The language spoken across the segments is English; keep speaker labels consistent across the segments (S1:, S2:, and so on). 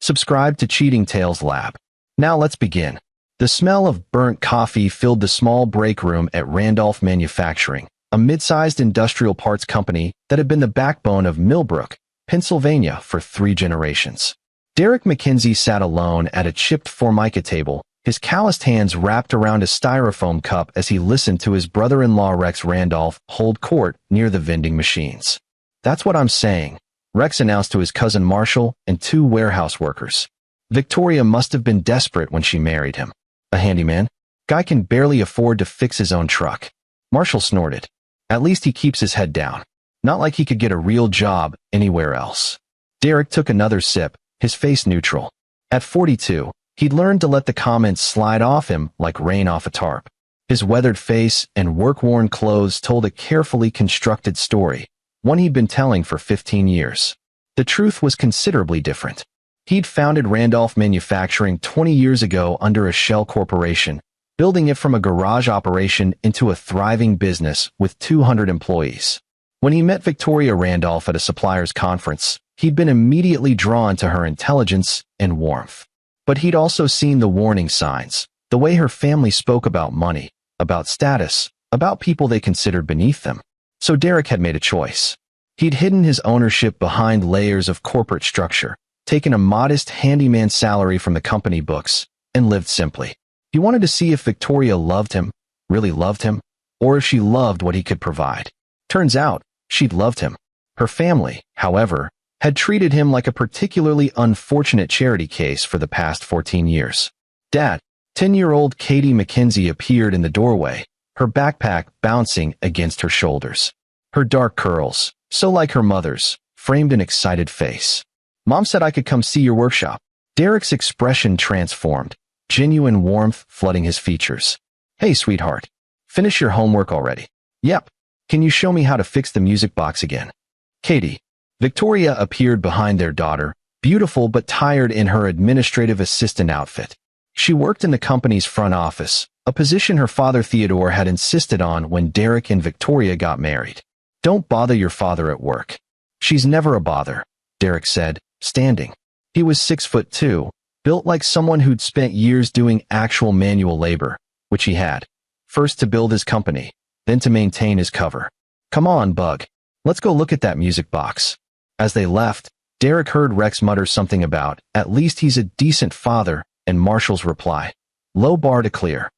S1: Subscribe to Cheating Tales Lab. Now let's begin. The smell of burnt coffee filled the small break room at Randolph Manufacturing, a mid-sized industrial parts company that had been the backbone of Millbrook, Pennsylvania for 3 generations. Derek McKenzie sat alone at a chipped formica table, his calloused hands wrapped around a styrofoam cup as he listened to his brother-in-law Rex Randolph hold court near the vending machines. "That's what I'm saying," Rex announced to his cousin Marshall and 2 warehouse workers. Victoria must have been desperate when she married him. A handyman? Guy can barely afford to fix his own truck. Marshall snorted. At least he keeps his head down. Not like he could get a real job anywhere else. Derek took another sip, his face neutral. At 42, he'd learned to let the comments slide off him like rain off a tarp. His weathered face and work-worn clothes told a carefully constructed story, one he'd been telling for 15 years. The truth was considerably different. He'd founded Randolph Manufacturing 20 years ago under a shell corporation, building it from a garage operation into a thriving business with 200 employees. When he met Victoria Randolph at a suppliers conference, he'd been immediately drawn to her intelligence and warmth. But he'd also seen the warning signs, the way her family spoke about money, about status, about people they considered beneath them. So Derek had made a choice. He'd hidden his ownership behind layers of corporate structure, taken a modest handyman salary from the company books, and lived simply. He wanted to see if Victoria loved him, really loved him, or if she loved what he could provide. Turns out, she'd loved him. Her family, however, had treated him like a particularly unfortunate charity case for the past 14 years. Dad, 10-year-old Katie McKenzie appeared in the doorway, her backpack bouncing against her shoulders. Her dark curls, so like her mother's, framed an excited face. "Mom said I could come see your workshop." Derek's expression transformed, genuine warmth flooding his features. "Hey, sweetheart. Finish your homework already?" "Yep. Can you show me how to fix the music box again?" "Katie." Victoria appeared behind their daughter, beautiful but tired in her administrative assistant outfit. She worked in the company's front office, a position her father Theodore had insisted on when Derek and Victoria got married. "Don't bother your father at work." "She's never a bother," Derek said, standing. He was 6'2", built like someone who'd spent years doing actual manual labor, which he had. First to build his company, then to maintain his cover. "Come on, Bug. Let's go look at that music box." As they left, Derek heard Rex mutter something about, "At least he's a decent father," and Marshall's reply, "Low bar to clear."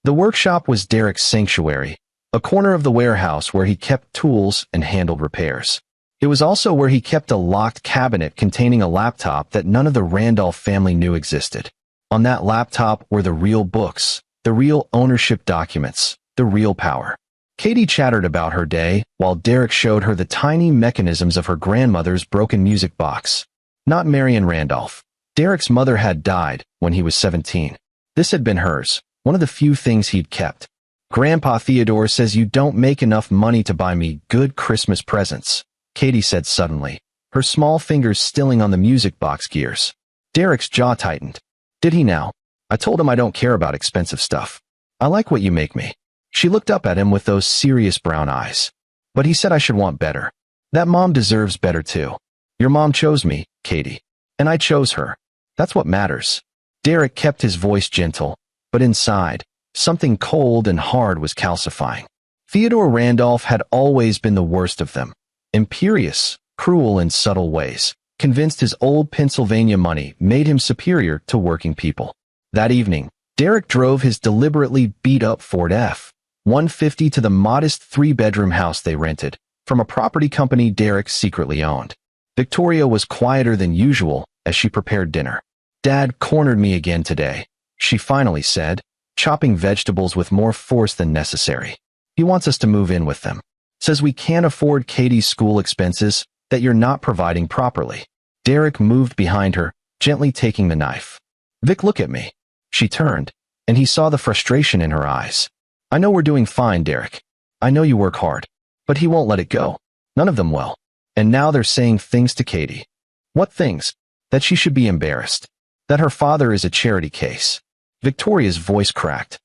S1: The workshop was Derek's sanctuary, a corner of the warehouse where he kept tools and handled repairs. It was also where he kept a locked cabinet containing a laptop that none of the Randolph family knew existed. On that laptop were the real books, the real ownership documents, the real power. Katie chattered about her day, while Derek showed her the tiny mechanisms of her grandmother's broken music box. Not Marion Randolph. Derek's mother had died when he was 17. This had been hers, one of the few things he'd kept. "Grandpa Theodore says you don't make enough money to buy me good Christmas presents," Katie said suddenly, her small fingers stilling on the music box gears. Derek's jaw tightened. "Did he now? I told him I don't care about expensive stuff. I like what you make me." She looked up at him with those serious brown eyes. "But he said I should want better. That mom deserves better too. Your mom chose me, Katie. And I chose her. That's what matters." Derek kept his voice gentle, but inside, something cold and hard was calcifying. Theodore Randolph had always been the worst of them. Imperious, cruel in subtle ways, convinced his old Pennsylvania money made him superior to working people. That evening, Derek drove his deliberately beat-up Ford F-150 to the modest 3-bedroom house they rented, from a property company Derek secretly owned. Victoria was quieter than usual as she prepared dinner. "Dad cornered me again today," she finally said, chopping vegetables with more force than necessary. "He wants us to move in with them. Says we can't afford Katie's school expenses, that you're not providing properly." Derek moved behind her, gently taking the knife. "Vic, look at me." She turned, and he saw the frustration in her eyes. "I know we're doing fine, Derek. I know you work hard. But he won't let it go. None of them will. And now they're saying things to Katie." "What things?" "That she should be embarrassed. That her father is a charity case." Victoria's voice cracked.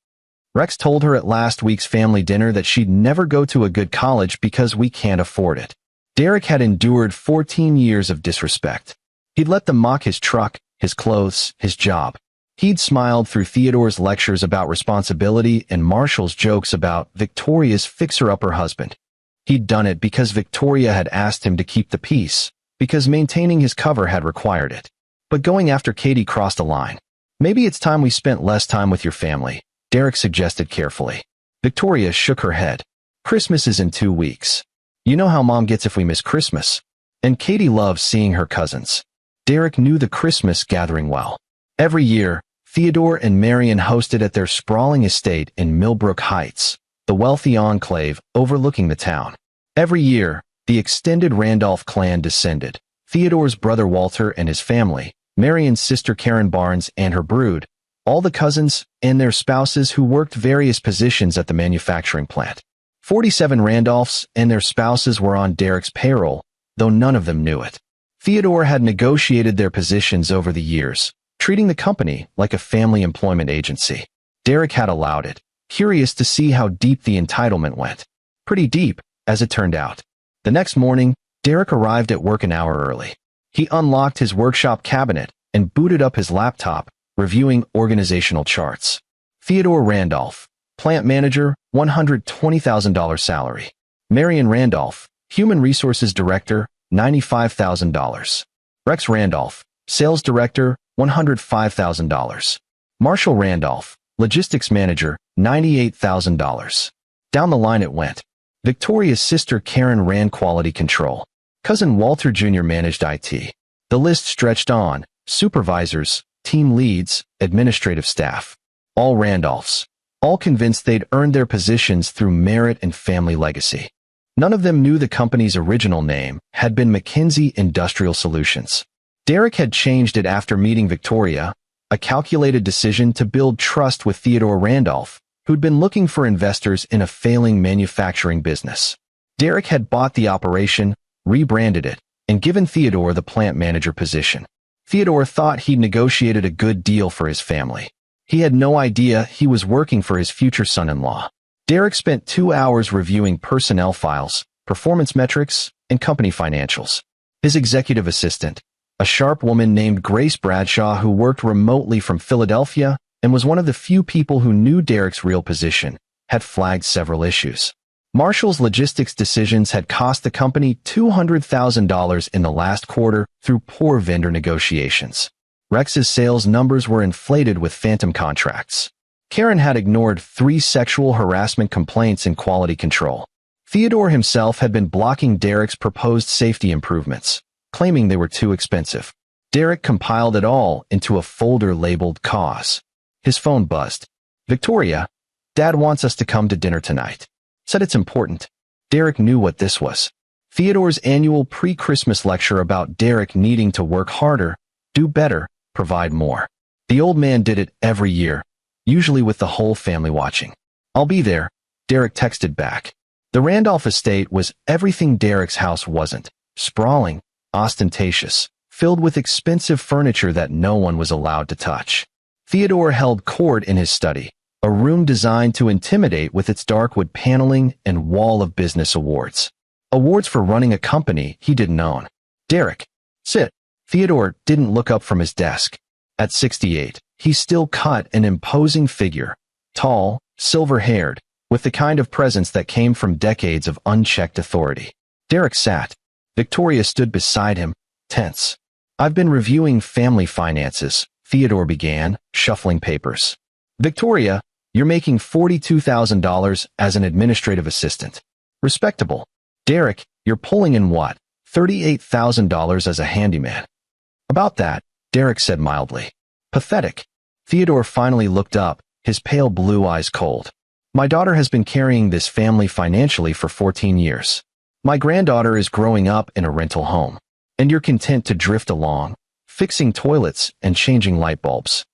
S1: "Rex told her at last week's family dinner that she'd never go to a good college because we can't afford it." Derek had endured 14 years of disrespect. He'd let them mock his truck, his clothes, his job. He'd smiled through Theodore's lectures about responsibility and Marshall's jokes about Victoria's fixer-upper husband. He'd done it because Victoria had asked him to keep the peace, because maintaining his cover had required it. But going after Katie crossed a line. Maybe it's time we spent less time with your family, Derek suggested carefully. Victoria shook her head. Christmas is in 2 weeks. You know how Mom gets if we miss Christmas. And Katie loves seeing her cousins. Derek knew the Christmas gathering well. Every year, Theodore and Marion hosted at their sprawling estate in Millbrook Heights, the wealthy enclave overlooking the town. Every year, the extended Randolph clan descended. Theodore's brother Walter and his family, Marion's sister Karen Barnes and her brood, all the cousins and their spouses who worked various positions at the manufacturing plant. 47 Randolphs and their spouses were on Derek's payroll, though none of them knew it. Theodore had negotiated their positions over the years, treating the company like a family employment agency. Derek had allowed it, curious to see how deep the entitlement went. Pretty deep, as it turned out. The next morning, Derek arrived at work an hour early. He unlocked his workshop cabinet and booted up his laptop, reviewing organizational charts. Theodore Randolph, plant manager, $120,000 salary. Marion Randolph, human resources director, $95,000. Rex Randolph, sales director, $105,000. Marshall Randolph, logistics manager, $98,000. Down the line it went. Victoria's sister Karen ran quality control. Cousin Walter Jr. managed IT. The list stretched on: supervisors, team leads, administrative staff. All Randolphs. All convinced they'd earned their positions through merit and family legacy. None of them knew the company's original name had been McKinsey Industrial Solutions. Derek had changed it after meeting Victoria, a calculated decision to build trust with Theodore Randolph, who'd been looking for investors in a failing manufacturing business. Derek had bought the operation, rebranded it, and given Theodore the plant manager position. Theodore thought he'd negotiated a good deal for his family. He had no idea he was working for his future son-in-law. Derek spent 2 hours reviewing personnel files, performance metrics, and company financials. His executive assistant, a sharp woman named Grace Bradshaw who worked remotely from Philadelphia and was one of the few people who knew Derek's real position, had flagged several issues. Marshall's logistics decisions had cost the company $200,000 in the last quarter through poor vendor negotiations. Rex's sales numbers were inflated with phantom contracts. Karen had ignored 3 sexual harassment complaints in quality control. Theodore himself had been blocking Derek's proposed safety improvements, claiming they were too expensive. Derek compiled it all into a folder labeled Cause. His phone buzzed. Victoria, Dad wants us to come to dinner tonight. Said it's important. Derek knew what this was. Theodore's annual pre-Christmas lecture about Derek needing to work harder, do better, provide more. The old man did it every year, usually with the whole family watching. I'll be there, Derek texted back. The Randolph estate was everything Derek's house wasn't: sprawling, ostentatious, filled with expensive furniture that no one was allowed to touch. Theodore held court in his study, a room designed to intimidate with its dark wood paneling and wall of business awards. Awards for running a company he didn't own. Derek, sit. Theodore didn't look up from his desk. At 68, he still cut an imposing figure, tall, silver-haired, with the kind of presence that came from decades of unchecked authority. Derek sat. Victoria stood beside him, tense. I've been reviewing family finances, Theodore began, shuffling papers. Victoria, you're making $42,000 as an administrative assistant. Respectable. Derek, you're pulling in what? $38,000 as a handyman. About that, Derek said mildly. Pathetic. Theodore finally looked up, his pale blue eyes cold. My daughter has been carrying this family financially for 14 years. My granddaughter is growing up in a rental home. And you're content to drift along, fixing toilets and changing light bulbs.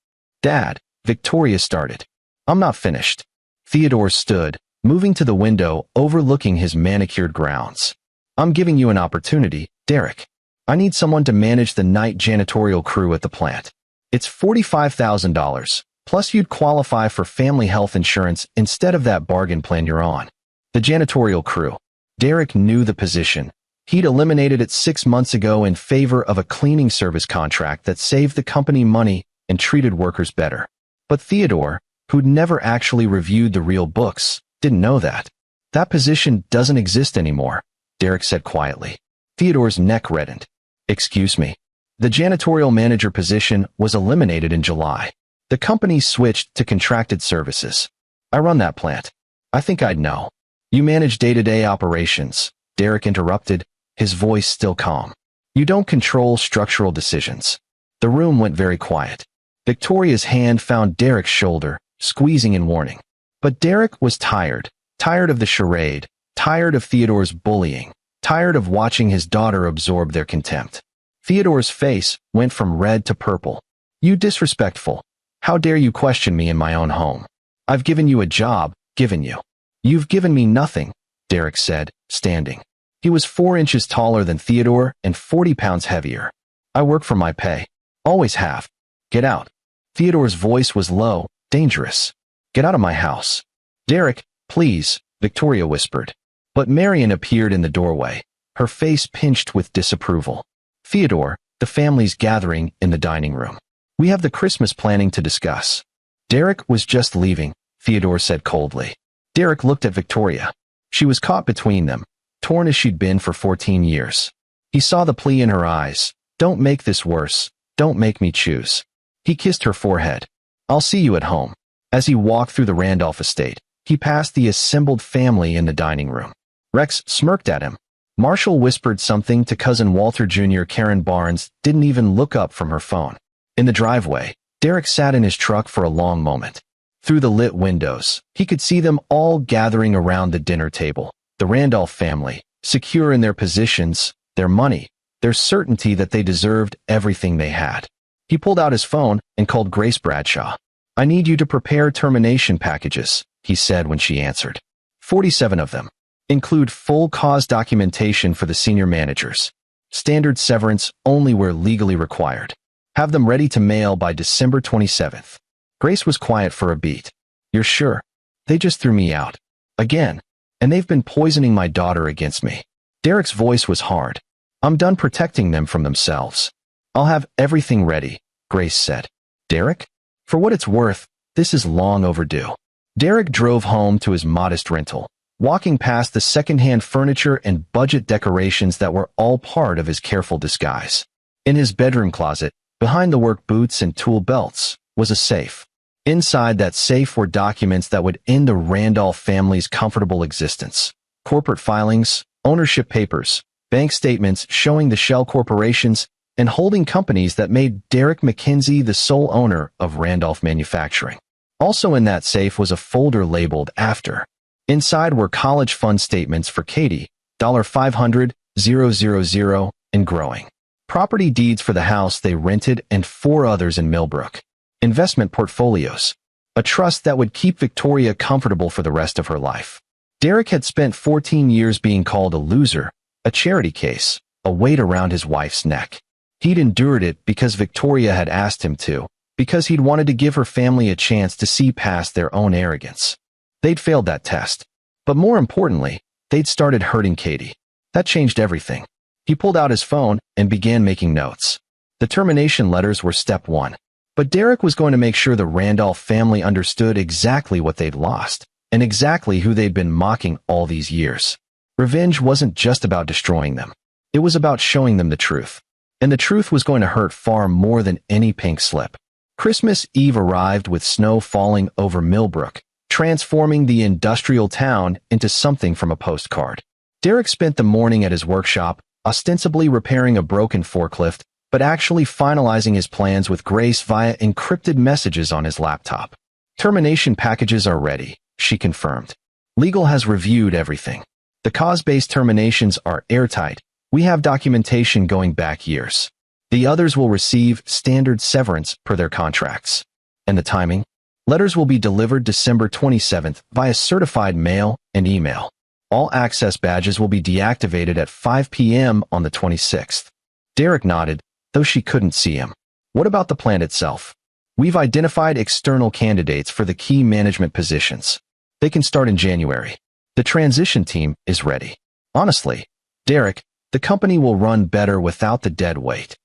S1: Dad, Victoria started. I'm not finished. Theodore stood, moving to the window overlooking his manicured grounds. I'm giving you an opportunity, Derek. I need someone to manage the night janitorial crew at the plant. It's $45,000, plus you'd qualify for family health insurance instead of that bargain plan you're on. The janitorial crew. Derek knew the position, He'd eliminated it 6 months ago in favor of a cleaning service contract that saved the company money and treated workers better. But Theodore, who'd never actually reviewed the real books, didn't know that. That position doesn't exist anymore, Derek said quietly. Theodore's neck reddened. Excuse me. The janitorial manager position was eliminated in July. The company switched to contracted services. I run that plant. I think I'd know. You manage day-to-day operations, Derek interrupted, his voice still calm. You don't control structural decisions. The room went very quiet. Victoria's hand found Derek's shoulder, squeezing in warning. But Derek was tired of the charade, tired of Theodore's bullying, tired of watching his daughter absorb their contempt. Theodore's face went from red to purple. You disrespectful. How dare you question me in my own home? I've given you a job, given you. You've given me nothing, Derek said, standing. He was 4 inches taller than Theodore and 40 pounds heavier. I work for my pay. Always have. Get out. Theodore's voice was low, dangerous. Get out of my house. Derek, please, Victoria whispered. But Marion appeared in the doorway, her face pinched with disapproval. Theodore, the family's gathering in the dining room. We have the Christmas planning to discuss. Derek was just leaving, Theodore said coldly. Derek looked at Victoria. She was caught between them, torn as she'd been for 14 years. He saw the plea in her eyes. Don't make this worse. Don't make me choose. He kissed her forehead. I'll see you at home. As he walked through the Randolph estate, he passed the assembled family in the dining room. Rex smirked at him. Marshall whispered something to cousin Walter Jr. Karen Barnes didn't even look up from her phone. In the driveway, Derek sat in his truck for a long moment. Through the lit windows, he could see them all gathering around the dinner table. The Randolph family, secure in their positions, their money, their certainty that they deserved everything they had. He pulled out his phone and called Grace Bradshaw. I need you to prepare termination packages, he said when she answered. 47 of them. Include full cause documentation for the senior managers. Standard severance only where legally required. Have them ready to mail by December 27th. Grace was quiet for a beat. You're sure? They just threw me out. Again. And they've been poisoning my daughter against me. Derek's voice was hard. I'm done protecting them from themselves. I'll have everything ready, Grace said. Derek? For what it's worth, this is long overdue. Derek drove home to his modest rental, walking past the second-hand furniture and budget decorations that were all part of his careful disguise. In his bedroom closet, behind the work boots and tool belts, was a safe. Inside that safe were documents that would end the Randolph family's comfortable existence. Corporate filings, ownership papers, bank statements showing the shell corporations and holding companies that made Derek McKenzie the sole owner of Randolph Manufacturing. Also in that safe was a folder labeled After. Inside were college fund statements for Katie, $500,000 and growing. Property deeds for the house they rented and 4 others in Millbrook. Investment portfolios. A trust that would keep Victoria comfortable for the rest of her life. Derek had spent 14 years being called a loser, a charity case, a weight around his wife's neck. He'd endured it because Victoria had asked him to, because he'd wanted to give her family a chance to see past their own arrogance. They'd failed that test. But more importantly, they'd started hurting Katie. That changed everything. He pulled out his phone and began making notes. The termination letters were step 1. But Derek was going to make sure the Randolph family understood exactly what they'd lost, and exactly who they'd been mocking all these years. Revenge wasn't just about destroying them. It was about showing them the truth. And the truth was going to hurt far more than any pink slip. Christmas Eve arrived with snow falling over Millbrook, transforming the industrial town into something from a postcard. Derek spent the morning at his workshop, ostensibly repairing a broken forklift, but actually finalizing his plans with Grace via encrypted messages on his laptop. Termination packages are ready, she confirmed. Legal has reviewed everything. The cause-based terminations are airtight. We have documentation going back years. The others will receive standard severance per their contracts. And the timing? Letters will be delivered December 27th via certified mail and email. All access badges will be deactivated at 5 p.m. on the 26th. Derek nodded, though she couldn't see him. What about the plant itself? We've identified external candidates for the key management positions. They can start in January. The transition team is ready. Honestly, Derek, The company will run better without the dead weight.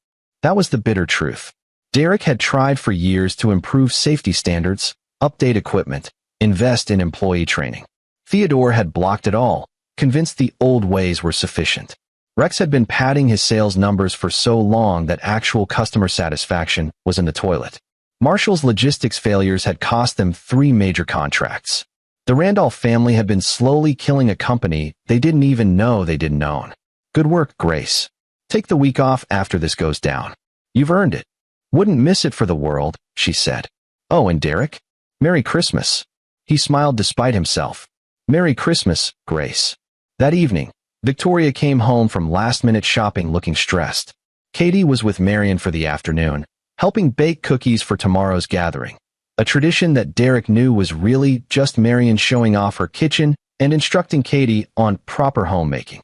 S1: That was the bitter truth. Derek had tried for years to improve safety standards, update equipment, invest in employee training. Theodore had blocked it all, convinced the old ways were sufficient. Rex had been padding his sales numbers for so long that actual customer satisfaction was in the toilet. Marshall's logistics failures had cost them 3 major contracts. The Randolph family had been slowly killing a company they didn't even know they didn't own. Good work, Grace. Take the week off after this goes down. You've earned it. Wouldn't miss it for the world, she said. Oh, and Derek? Merry Christmas. He smiled despite himself. Merry Christmas, Grace. That evening, Victoria came home from last-minute shopping looking stressed. Katie was with Marion for the afternoon, helping bake cookies for tomorrow's gathering, a tradition that Derek knew was really just Marion showing off her kitchen and instructing Katie on proper homemaking.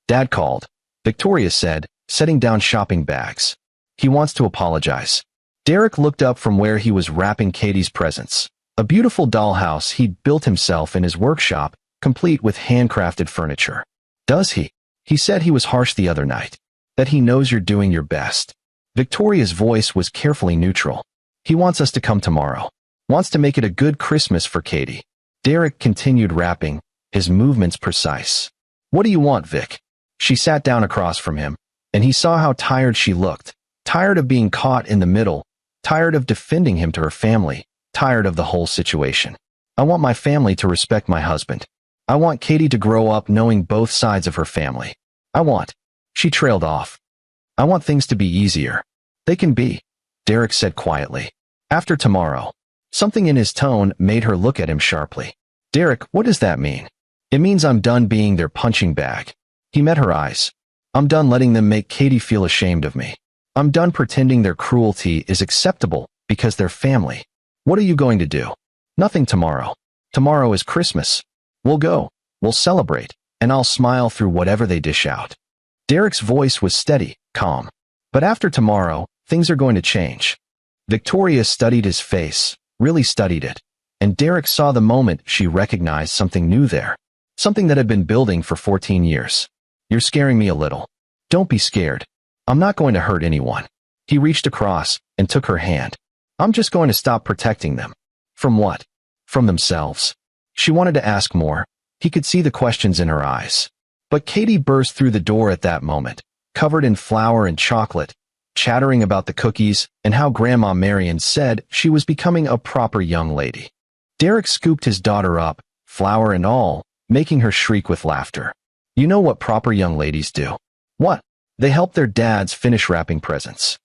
S1: Dad called, Victoria said, setting down shopping bags. He wants to apologize. Derek looked up from where he was wrapping Katie's presents, a beautiful dollhouse he'd built himself in his workshop, complete with handcrafted furniture. Does he? He said he was harsh the other night. That he knows you're doing your best. Victoria's voice was carefully neutral. He wants us to come tomorrow. Wants to make it a good Christmas for Katie. Derek continued wrapping, his movements precise. What do you want, Vic? She sat down across from him, and he saw how tired she looked. Tired of being caught in the middle, tired of defending him to her family, tired of the whole situation. I want my family to respect my husband. I want Katie to grow up knowing both sides of her family. She trailed off. I want things to be easier. They can be, Derek said quietly. After tomorrow. Something in his tone made her look at him sharply. Derek, what does that mean? It means I'm done being their punching bag. He met her eyes. I'm done letting them make Katie feel ashamed of me. I'm done pretending their cruelty is acceptable because they're family. What are you going to do? Nothing tomorrow. Tomorrow is Christmas. We'll go, we'll celebrate, and I'll smile through whatever they dish out. Derek's voice was steady, calm. But after tomorrow, things are going to change. Victoria studied his face, really studied it, and Derek saw the moment she recognized something new there. Something that had been building for 14 years. You're scaring me a little. Don't be scared. I'm not going to hurt anyone. He reached across and took her hand. I'm just going to stop protecting them. From what? From themselves. She wanted to ask more. He could see the questions in her eyes. But Katie burst through the door at that moment, covered in flour and chocolate, chattering about the cookies and how Grandma Marion said she was becoming a proper young lady. Derek scooped his daughter up, flour and all, making her shriek with laughter. You know what proper young ladies do? What? They help their dads finish wrapping presents.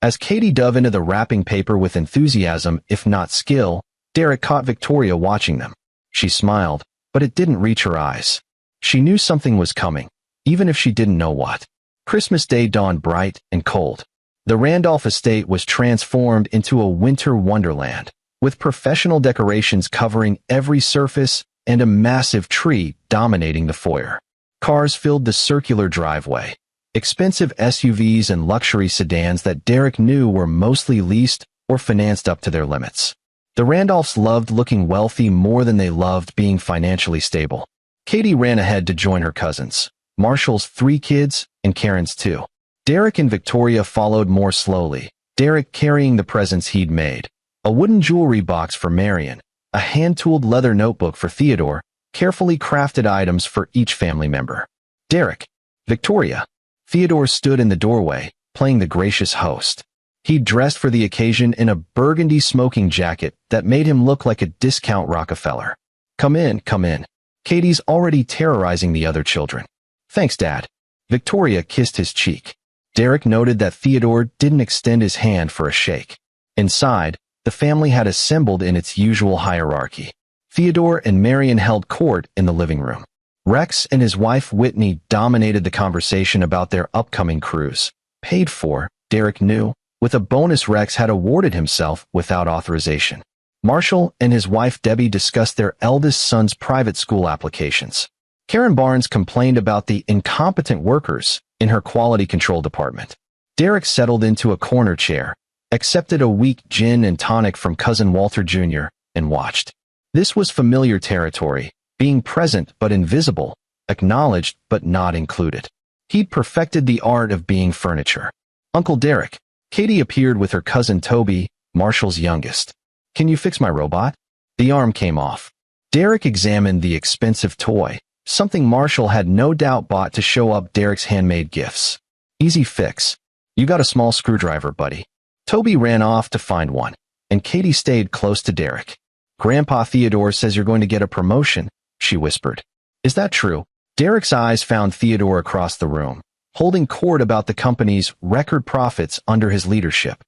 S1: As Katie dove into the wrapping paper with enthusiasm, if not skill, Derek caught Victoria watching them. She smiled, but it didn't reach her eyes. She knew something was coming, even if she didn't know what. Christmas Day dawned bright and cold. The Randolph estate was transformed into a winter wonderland, with professional decorations covering every surface and a massive tree dominating the foyer. Cars filled the circular driveway. Expensive SUVs and luxury sedans that Derek knew were mostly leased or financed up to their limits. The Randolphs loved looking wealthy more than they loved being financially stable. Katie ran ahead to join her cousins, Marshall's 3 kids and Karen's 2. Derek and Victoria followed more slowly, Derek carrying the presents he'd made, a wooden jewelry box for Marion, a hand-tooled leather notebook for Theodore, carefully crafted items for each family member. Derek, Victoria. Theodore stood in the doorway, playing the gracious host. He'd dressed for the occasion in a burgundy smoking jacket that made him look like a discount Rockefeller. Come in, come in. Katie's already terrorizing the other children. Thanks, Dad. Victoria kissed his cheek. Derek noted that Theodore didn't extend his hand for a shake. Inside, the family had assembled in its usual hierarchy. Theodore and Marion held court in the living room. Rex and his wife Whitney dominated the conversation about their upcoming cruise. Paid for, Derek knew, with a bonus Rex had awarded himself without authorization. Marshall and his wife Debbie discussed their eldest son's private school applications. Karen Barnes complained about the incompetent workers in her quality control department. Derek settled into a corner chair, accepted a weak gin and tonic from cousin Walter Jr., and watched. This was familiar territory, being present but invisible, acknowledged but not included. He'd perfected the art of being furniture. Uncle Derek. Katie appeared with her cousin Toby, Marshall's youngest. Can you fix my robot? The arm came off. Derek examined the expensive toy, something Marshall had no doubt bought to show up Derek's handmade gifts. Easy fix. You got a small screwdriver, buddy. Toby ran off to find one, and Katie stayed close to Derek. Grandpa Theodore says you're going to get a promotion, she whispered. Is that true? Derek's eyes found Theodore across the room, holding court about the company's record profits under his leadership.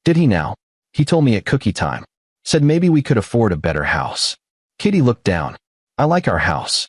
S1: Did he now? He told me at cookie time. Said maybe we could afford a better house. Katie looked down. I like our house.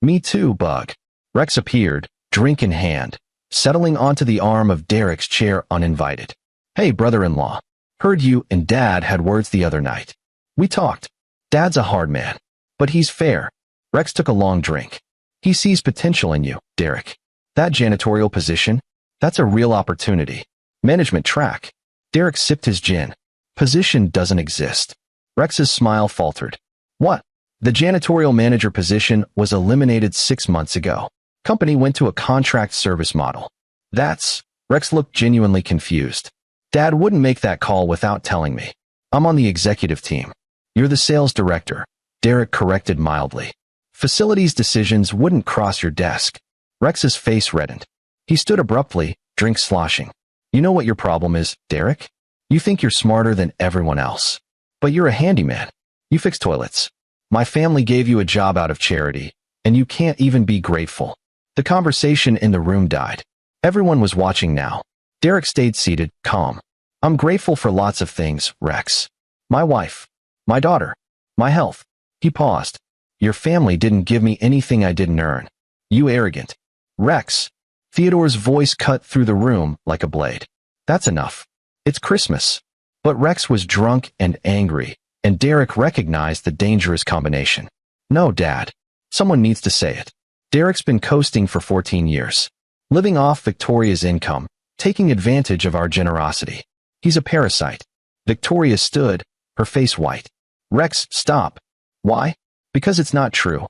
S1: Me too, Bug. Rex appeared, drink in hand, settling onto the arm of Derek's chair uninvited. Hey, brother-in-law. Heard you and Dad had words the other night. We talked. Dad's a hard man, but he's fair. Rex took a long drink. He sees potential in you, Derek. That janitorial position, that's a real opportunity. Management track. Derek sipped his gin. Position doesn't exist. Rex's smile faltered. What? The janitorial manager position was eliminated 6 months ago. Company went to a contract service model. Rex looked genuinely confused. Dad wouldn't make that call without telling me. I'm on the executive team. You're the sales director, Derek corrected mildly. Facilities decisions wouldn't cross your desk. Rex's face reddened. He stood abruptly, drink sloshing. You know what your problem is, Derek? You think you're smarter than everyone else. But you're a handyman. You fix toilets. My family gave you a job out of charity, and you can't even be grateful. The conversation in the room died. Everyone was watching now. Derek stayed seated, calm. I'm grateful for lots of things, Rex. My wife. My daughter. My health. He paused. Your family didn't give me anything I didn't earn. You arrogant. Rex. Theodore's voice cut through the room like a blade. That's enough. It's Christmas. But Rex was drunk and angry, and Derek recognized the dangerous combination. No, Dad. Someone needs to say it. Derek's been coasting for 14 years. Living off Victoria's income, taking advantage of our generosity. He's a parasite. Victoria stood, her face white. Rex, stop. Why? Because it's not true.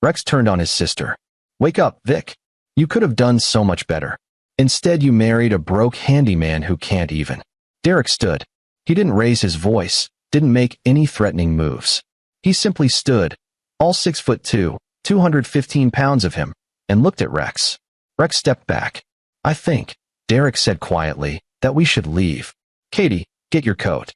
S1: Rex turned on his sister. Wake up, Vic. You could have done so much better. Instead, you married a broke handyman who can't even. Derek stood. He didn't raise his voice, didn't make any threatening moves. He simply stood, all 6'2", 215 pounds of him, and looked at Rex. Rex stepped back. I think, Derek said quietly, that we should leave. Katie, get your coat.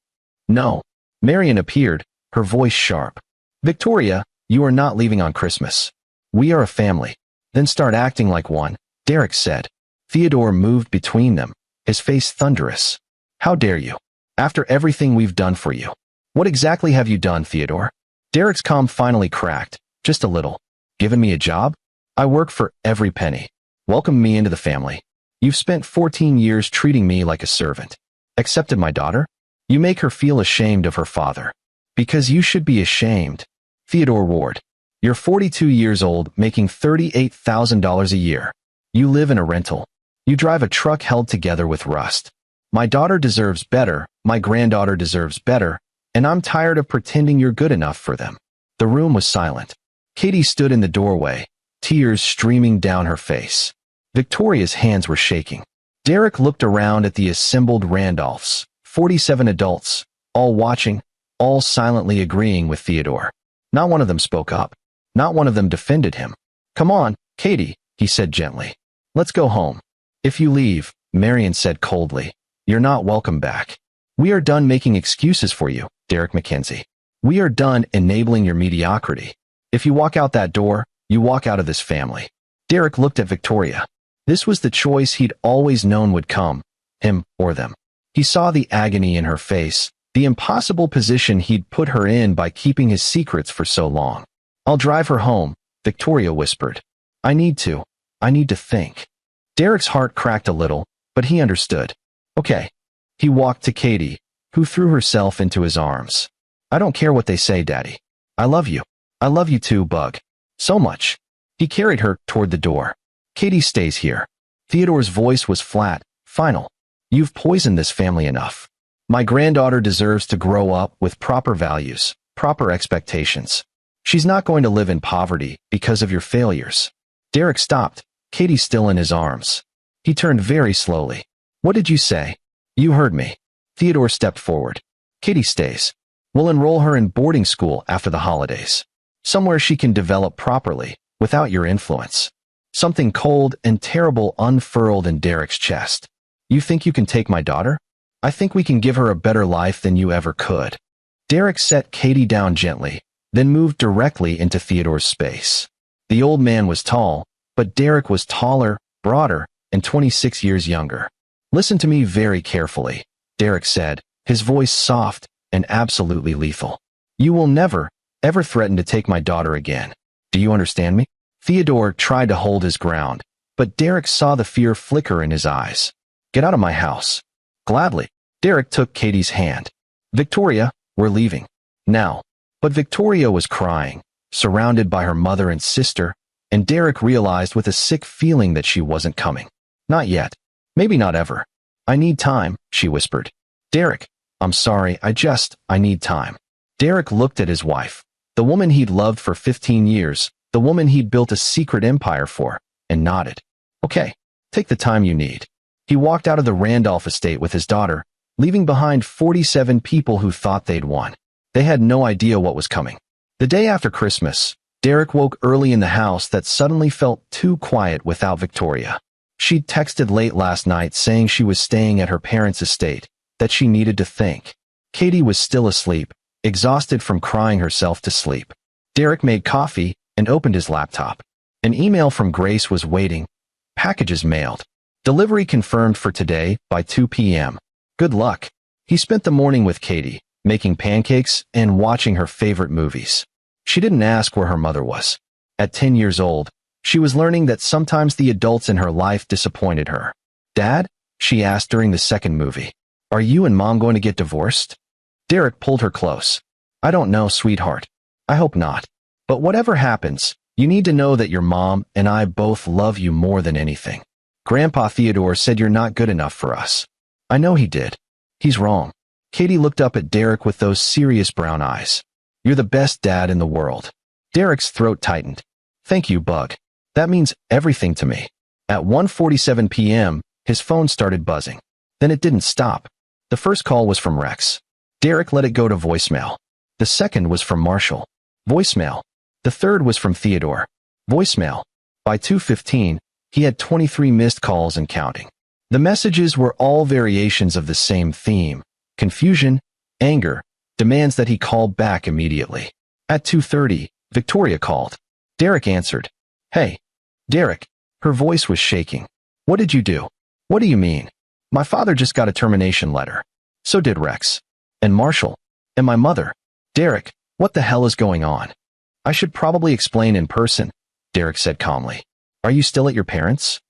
S1: No. Marion appeared, her voice sharp. Victoria, you are not leaving on Christmas. We are a family. Then start acting like one, Derek said. Theodore moved between them, his face thunderous. How dare you? After everything we've done for you. What exactly have you done, Theodore? Derek's calm finally cracked, just a little. Given me a job? I work for every penny. Welcomed me into the family. You've spent 14 years treating me like a servant. Accepted my daughter? You make her feel ashamed of her father. Because you should be ashamed. Theodore Ward. You're 42 years old, making $38,000 a year. You live in a rental. You drive a truck held together with rust. My daughter deserves better, my granddaughter deserves better, and I'm tired of pretending you're good enough for them. The room was silent. Katie stood in the doorway, tears streaming down her face. Victoria's hands were shaking. Derek looked around at the assembled Randolphs, 47 adults, all watching, all silently agreeing with Theodore. Not one of them spoke up. Not one of them defended him. Come on, Katie, he said gently. Let's go home. If you leave, Marion said coldly, you're not welcome back. We are done making excuses for you, Derek McKenzie. We are done enabling your mediocrity. If you walk out that door, you walk out of this family. Derek looked at Victoria. This was the choice he'd always known would come, him or them. He saw the agony in her face, the impossible position he'd put her in by keeping his secrets for so long. I'll drive her home, Victoria whispered. I need to think. Derek's heart cracked a little, but he understood. Okay. He walked to Katie, who threw herself into his arms. I don't care what they say, Daddy. I love you. I love you too, Bug. So much. He carried her toward the door. Katie stays here. Theodore's voice was flat, final. You've poisoned this family enough. My granddaughter deserves to grow up with proper values, proper expectations. She's not going to live in poverty because of your failures. Derek stopped. Katie still in his arms. He turned very slowly. What did you say? You heard me. Theodore stepped forward. Katie stays. We'll enroll her in boarding school after the holidays. Somewhere she can develop properly, without your influence. Something cold and terrible unfurled in Derek's chest. You think you can take my daughter? I think we can give her a better life than you ever could. Derek set Katie down gently, then moved directly into Theodore's space. The old man was tall, but Derek was taller, broader, and 26 years younger. Listen to me very carefully, Derek said, his voice soft and absolutely lethal. You will never, ever threaten to take my daughter again. Do you understand me? Theodore tried to hold his ground, but Derek saw the fear flicker in his eyes. Get out of my house. Gladly. Derek took Katie's hand. Victoria, we're leaving. Now. But Victoria was crying, surrounded by her mother and sister, and Derek realized with a sick feeling that she wasn't coming. Not yet. Maybe not ever. I need time, she whispered. Derek, I'm sorry, I need time. Derek looked at his wife, the woman he'd loved for 15 years, the woman he'd built a secret empire for, and nodded. Okay, take the time you need. He walked out of the Randolph estate with his daughter, leaving behind 47 people who thought they'd won. They had no idea what was coming. The day after Christmas, Derek woke early in the house that suddenly felt too quiet without Victoria. She'd texted late last night saying she was staying at her parents' estate, that she needed to think. Katie was still asleep, exhausted from crying herself to sleep. Derek made coffee and opened his laptop. An email from Grace was waiting. Packages mailed. Delivery confirmed for today by 2 p.m. Good luck. He spent the morning with Katie, making pancakes and watching her favorite movies. She didn't ask where her mother was. At 10 years old, she was learning that sometimes the adults in her life disappointed her. Dad? She asked during the second movie. Are you and Mom going to get divorced? Derek pulled her close. I don't know, sweetheart. I hope not. But whatever happens, you need to know that your mom and I both love you more than anything. Grandpa Theodore said you're not good enough for us. I know he did. He's wrong. Katie looked up at Derek with those serious brown eyes. You're the best dad in the world. Derek's throat tightened. Thank you, Bug. That means everything to me. At 1:47 p.m., his phone started buzzing. Then it didn't stop. The first call was from Rex. Derek let it go to voicemail. The second was from Marshall. Voicemail. The third was from Theodore. Voicemail. By 2:15, he had 23 missed calls and counting. The messages were all variations of the same theme: confusion, anger, demands that he call back immediately. At 2:30, Victoria called. Derek answered. Hey. Derek. Her voice was shaking. What did you do? What do you mean? My father just got a termination letter. So did Rex. And Marshall. And my mother. Derek, what the hell is going on? I should probably explain in person, Derek said calmly. Are you still at your parents'?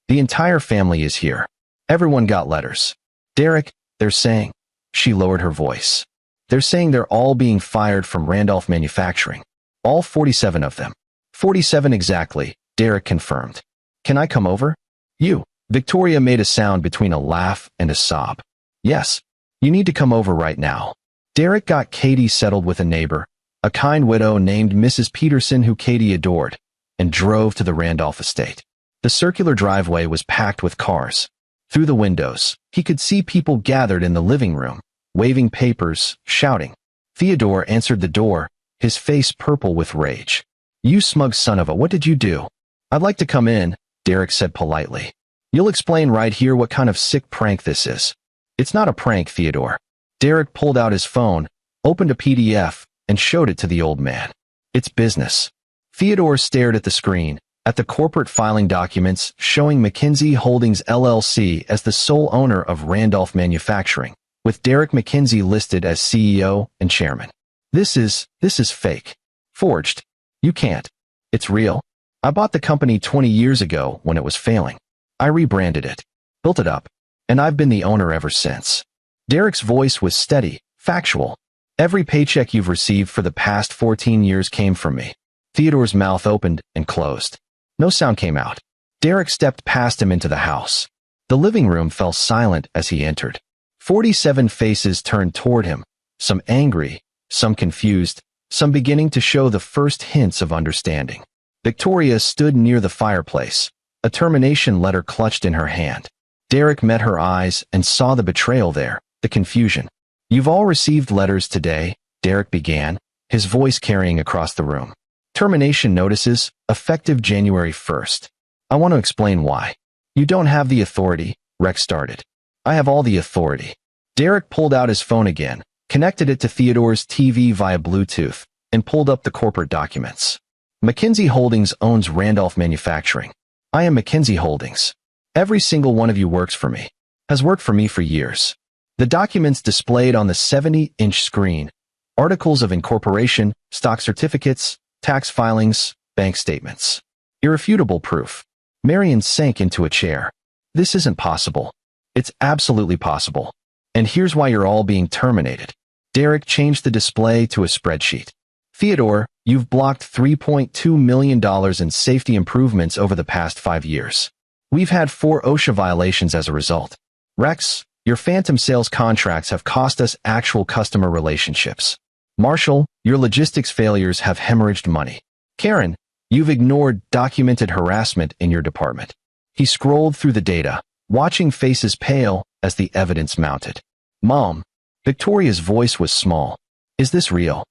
S1: The entire family is here. Everyone got letters. Derek, they're saying. She lowered her voice. They're saying they're all being fired from Randolph Manufacturing. All 47 of them. 47 exactly, Derek confirmed. Can I come over? You. Victoria made a sound between a laugh and a sob. Yes. You need to come over right now. Derek got Katie settled with a neighbor, a kind widow named Mrs. Peterson who Katie adored, and drove to the Randolph estate. The circular driveway was packed with cars. Through the windows, he could see people gathered in the living room, waving papers, shouting. Theodore answered the door, his face purple with rage. You smug son of a, what did you do? I'd like to come in, Derek said politely. You'll explain right here what kind of sick prank this is. It's not a prank, Theodore. Derek pulled out his phone, opened a PDF, and showed it to the old man. It's business. Theodore stared at the screen, at the corporate filing documents showing McKinsey Holdings LLC as the sole owner of Randolph Manufacturing, with Derek McKinsey listed as CEO and chairman. This is fake. Forged. You can't. It's real. I bought the company 20 years ago when it was failing. I rebranded it, built it up, and I've been the owner ever since. Derek's voice was steady, factual. Every paycheck you've received for the past 14 years came from me. Theodore's mouth opened and closed. No sound came out. Derek stepped past him into the house. The living room fell silent as he entered. 47 faces turned toward him, some angry, some confused, some beginning to show the first hints of understanding. Victoria stood near the fireplace, a termination letter clutched in her hand. Derek met her eyes and saw the betrayal there, the confusion. "You've all received letters today," Derek began, his voice carrying across the room. "Termination notices, effective January 1st. I want to explain why." "You don't have the authority," Rex started. "I have all the authority." Derek pulled out his phone again, connected it to Theodore's TV via Bluetooth, and pulled up the corporate documents. "McKinsey Holdings owns Randolph Manufacturing. I am McKinsey Holdings. Every single one of you works for me, has worked for me for years." The documents displayed on the 70-inch screen: articles of incorporation, stock certificates, tax filings, bank statements. Irrefutable proof. Marion sank into a chair. "This isn't possible." "It's absolutely possible. And here's why you're all being terminated." Derek changed the display to a spreadsheet. "Theodore, you've blocked $3.2 million in safety improvements over the past 5 years. We've had 4 OSHA violations as a result. Rex, your phantom sales contracts have cost us actual customer relationships. Marshall, your logistics failures have hemorrhaged money. Karen, you've ignored documented harassment in your department." He scrolled through the data, watching faces pale as the evidence mounted. "Mom." Victoria's voice was small. "Is this real?"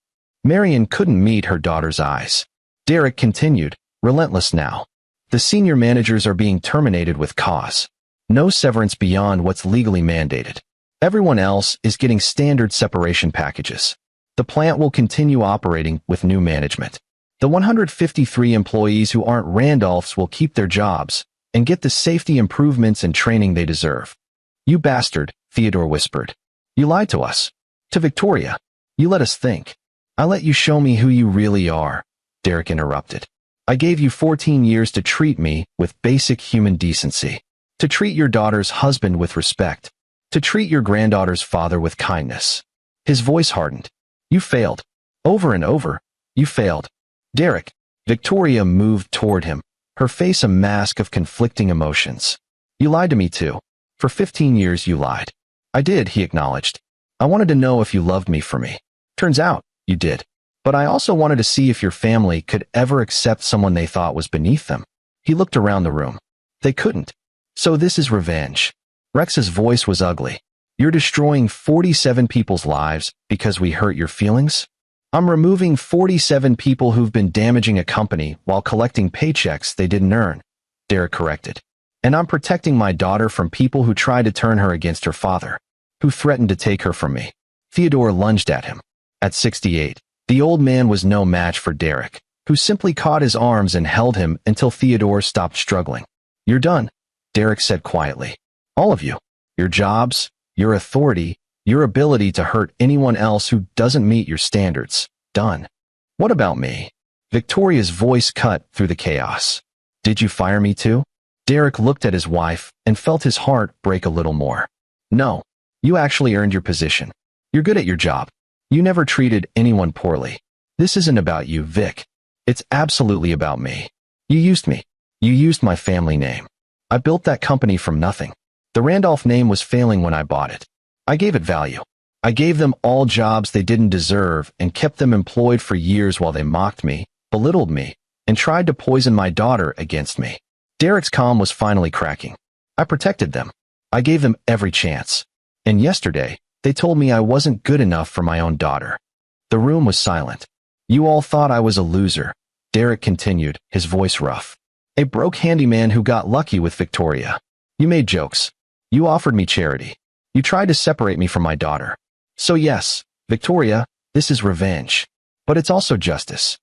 S1: Marion couldn't meet her daughter's eyes. Derek continued, relentless now. "The senior managers are being terminated with cause. No severance beyond what's legally mandated. Everyone else is getting standard separation packages. The plant will continue operating with new management. The 153 employees who aren't Randolph's will keep their jobs and get the safety improvements and training they deserve." "You bastard," Theodore whispered. "You lied to us. To Victoria. You let us think." "I let you show me who you really are," Derek interrupted. "I gave you 14 years to treat me with basic human decency, to treat your daughter's husband with respect, to treat your granddaughter's father with kindness." His voice hardened. "You failed. Over and over. You failed." "Derek." Victoria moved toward him, her face a mask of conflicting emotions. "You lied to me too. For 15 years you lied." "I did," he acknowledged. "I wanted to know if you loved me for me. Turns out, you did. But I also wanted to see if your family could ever accept someone they thought was beneath them." He looked around the room. "They couldn't. So this is revenge." Rex's voice was ugly. "You're destroying 47 people's lives because we hurt your feelings?" "I'm removing 47 people who've been damaging a company while collecting paychecks they didn't earn," Derek corrected. "And I'm protecting my daughter from people who tried to turn her against her father, who threatened to take her from me." Theodore lunged at him. At 68, the old man was no match for Derek, who simply caught his arms and held him until Theodore stopped struggling. "You're done," Derek said quietly. "All of you. Your jobs, your authority, your ability to hurt anyone else who doesn't meet your standards. Done." "What about me?" Victoria's voice cut through the chaos. "Did you fire me too?" Derek looked at his wife and felt his heart break a little more. "No. You actually earned your position. You're good at your job. You never treated anyone poorly. This isn't about you, Vic. It's absolutely about me. You used me. You used my family name. I built that company from nothing. The Randolph name was failing when I bought it. I gave it value. I gave them all jobs they didn't deserve and kept them employed for years while they mocked me, belittled me, and tried to poison my daughter against me." Derek's calm was finally cracking. "I protected them. I gave them every chance. And yesterday, they told me I wasn't good enough for my own daughter." The room was silent. "You all thought I was a loser," Derek continued, his voice rough. "A broke handyman who got lucky with Victoria. You made jokes. You offered me charity. You tried to separate me from my daughter. So yes, Victoria, this is revenge. But it's also justice."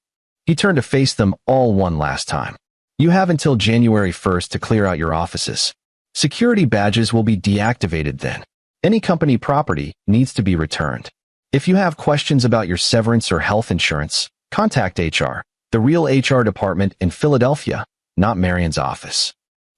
S1: He turned to face them all one last time. "You have until January 1st to clear out your offices. Security badges will be deactivated then. Any company property needs to be returned. If you have questions about your severance or health insurance, contact HR, the real HR department in Philadelphia, not Marion's office."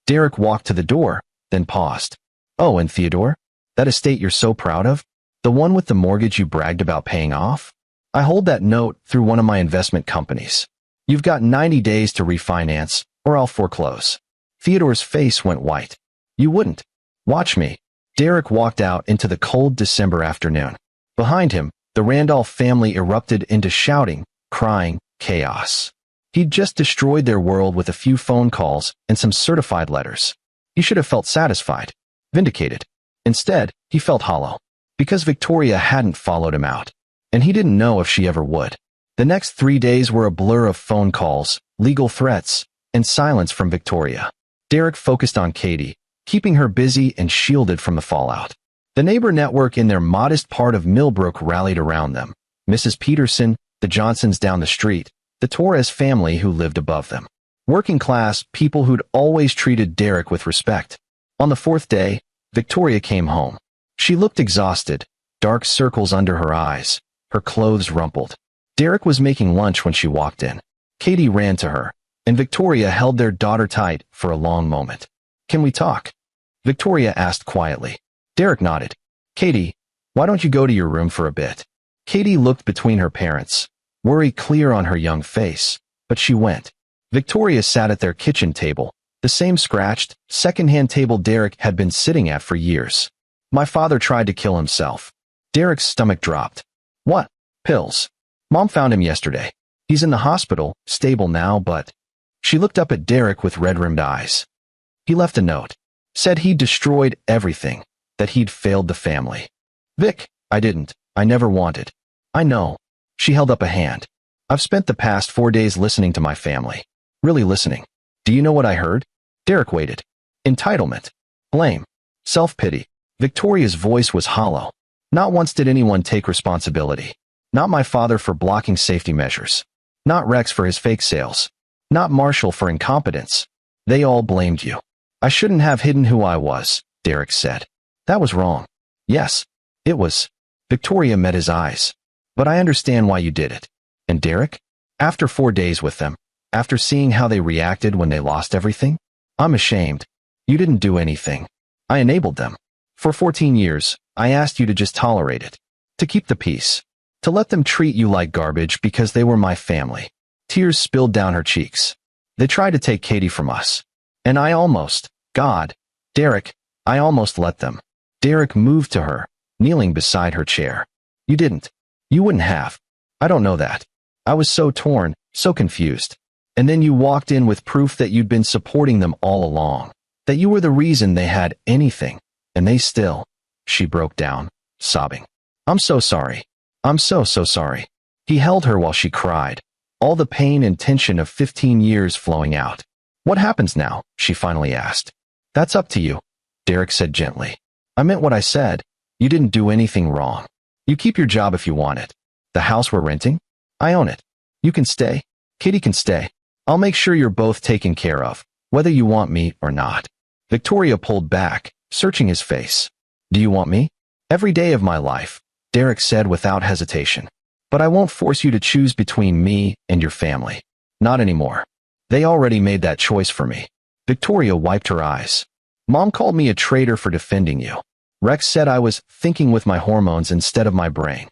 S1: Derek walked to the door, then paused. "Oh, and Theodore? That estate you're so proud of? The one with the mortgage you bragged about paying off? I hold that note through one of my investment companies. You've got 90 days to refinance, or I'll foreclose." Theodore's face went white. "You wouldn't. Watch me." Derek walked out into the cold December afternoon. Behind him, the Randolph family erupted into shouting, crying, chaos. He'd just destroyed their world with a few phone calls and some certified letters. He should have felt satisfied, vindicated. Instead, he felt hollow, because Victoria hadn't followed him out, and he didn't know if she ever would. The next 3 days were a blur of phone calls, legal threats, and silence from Victoria. Derek focused on Katie, keeping her busy and shielded from the fallout. The neighbor network in their modest part of Millbrook rallied around them. Mrs. Peterson, the Johnsons down the street, the Torres family who lived above them. Working class people who'd always treated Derek with respect. On the 4th day, Victoria came home. She looked exhausted, dark circles under her eyes, her clothes rumpled. Derek was making lunch when she walked in. Katie ran to her, and Victoria held their daughter tight for a long moment. "Can we talk?" Victoria asked quietly. Derek nodded. "Katie, why don't you go to your room for a bit?" Katie looked between her parents, worry clear on her young face, but she went. Victoria sat at their kitchen table, the same scratched, second-hand table Derek had been sitting at for years. "My father tried to kill himself." Derek's stomach dropped. "What? Pills?" "Mom found him yesterday. He's in the hospital, stable now, but—" She looked up at Derek with red-rimmed eyes. "He left a note. Said he'd destroyed everything, that he'd failed the family." "Vic, I didn't. I never wanted." "I know." She held up a hand. "I've spent the past 4 days listening to my family. Really listening. Do you know what I heard?" Derek waited. Entitlement. Blame. Self-pity. Victoria's voice was hollow. "Not once did anyone take responsibility. Not my father for blocking safety measures. Not Rex for his fake sales. Not Marshall for incompetence. They all blamed you." "I shouldn't have hidden who I was," Derek said. "That was wrong." "Yes, it was." Victoria met his eyes. "But I understand why you did it." "And Derek?" "After 4 days with them, after seeing how they reacted when they lost everything, I'm ashamed. You didn't do anything. I enabled them. For 14 years, I asked you to just tolerate it. To keep the peace. To let them treat you like garbage because they were my family." Tears spilled down her cheeks. "They tried to take Katie from us. And I almost, God, Derek, I almost let them." Derek moved to her, kneeling beside her chair. "You didn't. You wouldn't have. I don't know that. I was so torn, so confused. And then you walked in with proof that you'd been supporting them all along. That you were the reason they had anything. And they still—" She broke down, sobbing. "I'm so sorry. I'm so sorry." He held her while she cried, all the pain and tension of 15 years flowing out. "What happens now?" she finally asked. "That's up to you," Derek said gently. "I meant what I said. You didn't do anything wrong. You keep your job if you want it. The house we're renting? I own it. You can stay. Katie can stay. I'll make sure you're both taken care of, whether you want me or not." Victoria pulled back, searching his face. "Do you want me?" "Every day of my life," Derek said without hesitation. "But I won't force you to choose between me and your family. Not anymore. They already made that choice for me." Victoria wiped her eyes. "Mom called me a traitor for defending you. Rex said I was thinking with my hormones instead of my brain.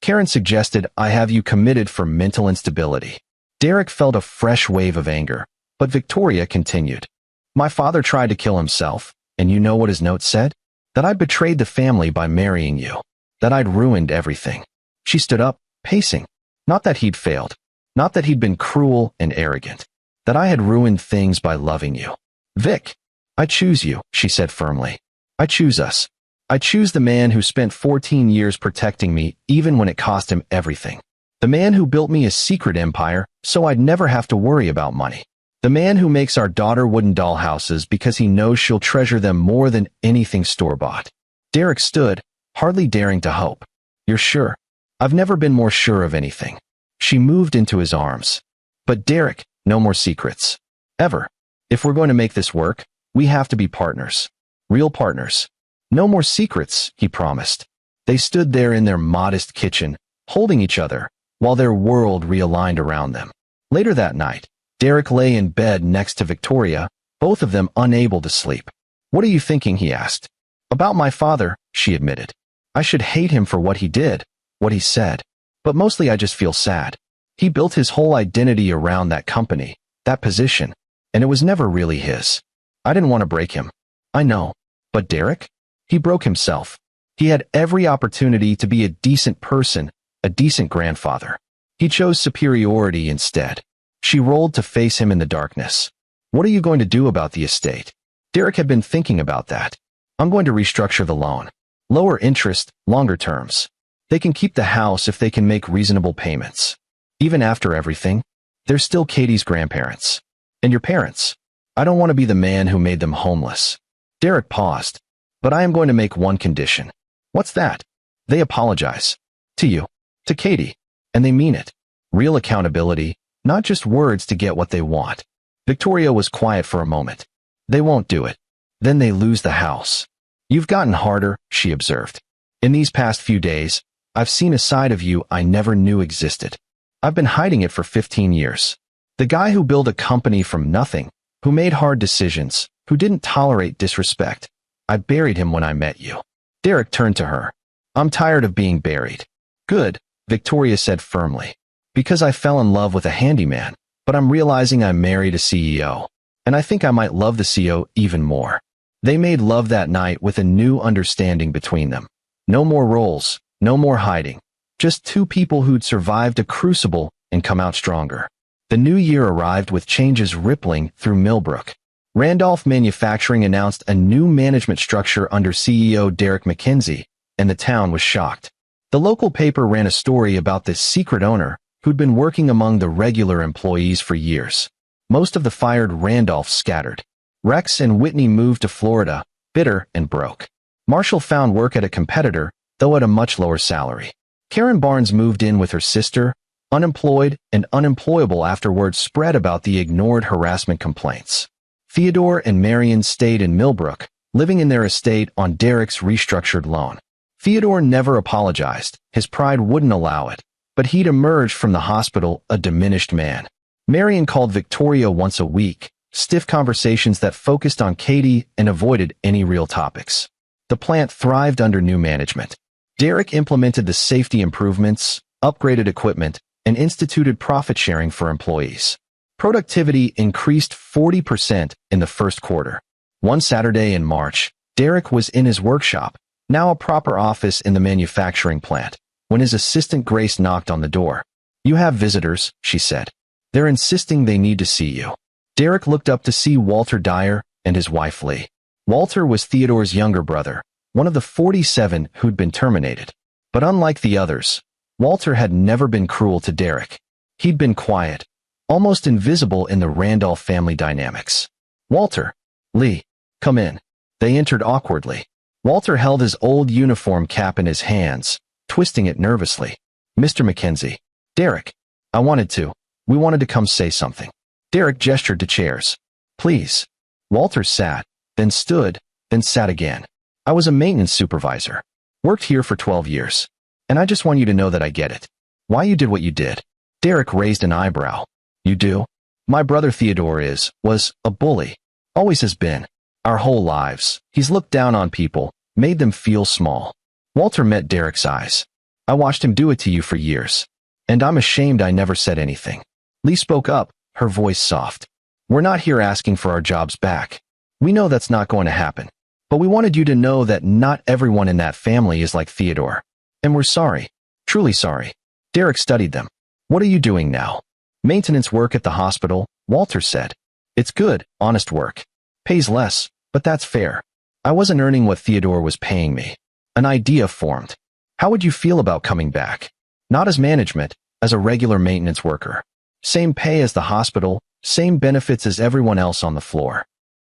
S1: Karen suggested I have you committed for mental instability." Derek felt a fresh wave of anger, but Victoria continued. "My father tried to kill himself, and you know what his note said? That I betrayed the family by marrying you. That I'd ruined everything." She stood up, pacing. "Not that he'd failed. Not that he'd been cruel and arrogant. That I had ruined things by loving you. Vic, I choose you," she said firmly. "I choose us. I choose the man who spent 14 years protecting me even when it cost him everything. The man who built me a secret empire so I'd never have to worry about money. The man who makes our daughter wooden dollhouses because he knows she'll treasure them more than anything store-bought." Derek stood, hardly daring to hope. "You're sure?" "I've never been more sure of anything." She moved into his arms. "But Derek, no more secrets. Ever. If we're going to make this work, we have to be partners. Real partners. No more secrets," he promised. They stood there in their modest kitchen, holding each other, while their world realigned around them. Later that night, Derek lay in bed next to Victoria, both of them unable to sleep. "What are you thinking?" he asked. "About my father," she admitted. "I should hate him for what he did, what he said. But mostly I just feel sad. He built his whole identity around that company, that position, and it was never really his. I didn't want to break him. I know. But Derek? He broke himself. He had every opportunity to be a decent person, a decent grandfather. He chose superiority instead. She rolled to face him in the darkness. What are you going to do about the estate? Derek had been thinking about that. I'm going to restructure the loan. Lower interest, longer terms. They can keep the house if they can make reasonable payments. Even after everything, they're still Katie's grandparents. And your parents. I don't want to be the man who made them homeless. Derek paused. But I am going to make one condition. What's that? They apologize. To you. To Katie. And they mean it. Real accountability, not just words to get what they want. Victoria was quiet for a moment. They won't do it. Then they lose the house. You've gotten harder, she observed. In these past few days, I've seen a side of you I never knew existed. I've been hiding it for 15 years. The guy who built a company from nothing, who made hard decisions, who didn't tolerate disrespect. I buried him when I met you. Derek turned to her. I'm tired of being buried. Good, Victoria said firmly. Because I fell in love with a handyman, but I'm realizing I married a CEO. And I think I might love the CEO even more. They made love that night with a new understanding between them. No more roles, no more hiding. Just two people who'd survived a crucible and come out stronger. The new year arrived with changes rippling through Millbrook. Randolph Manufacturing announced a new management structure under CEO Derek McKenzie, and the town was shocked. The local paper ran a story about this secret owner who'd been working among the regular employees for years. Most of the fired Randolph scattered. Rex and Whitney moved to Florida, bitter and broke. Marshall found work at a competitor, though at a much lower salary. Karen Barnes moved in with her sister, unemployed and unemployable after word spread about the ignored harassment complaints. Theodore and Marion stayed in Millbrook, living in their estate on Derek's restructured loan. Theodore never apologized, his pride wouldn't allow it, but he'd emerged from the hospital a diminished man. Marion called Victoria once a week, stiff conversations that focused on Katie and avoided any real topics. The plant thrived under new management. Derek implemented the safety improvements, upgraded equipment, and instituted profit sharing for employees. Productivity increased 40% in the first quarter. One Saturday in March, Derek was in his workshop, now a proper office in the manufacturing plant, when his assistant Grace knocked on the door. You have visitors, she said. They're insisting they need to see you. Derek looked up to see Walter Dyer and his wife Lee. Walter was Theodore's younger brother, one of the 47 who'd been terminated. But unlike the others, Walter had never been cruel to Derek. He'd been quiet, almost invisible in the Randolph family dynamics. Walter, Lee, come in. They entered awkwardly. Walter held his old uniform cap in his hands, twisting it nervously. Mr. McKenzie. Derek. We wanted to come say something. Derek gestured to chairs. Please. Walter sat, then stood, then sat again. I was a maintenance supervisor. Worked here for 12 years. And I just want you to know that I get it. Why you did what you did. Derek raised an eyebrow. You do? My brother Theodore was a bully. Always has been. Our whole lives. He's looked down on people, made them feel small. Walter met Derek's eyes. I watched him do it to you for years. And I'm ashamed I never said anything. Lee spoke up, her voice soft. We're not here asking for our jobs back. We know that's not going to happen. But we wanted you to know that not everyone in that family is like Theodore. And we're sorry. Truly sorry. Derek studied them. What are you doing now? Maintenance work at the hospital, Walter said. It's good, honest work. Pays less, but that's fair. I wasn't earning what Theodore was paying me. An idea formed. How would you feel about coming back? Not as management, as a regular maintenance worker. Same pay as the hospital, same benefits as everyone else on the floor.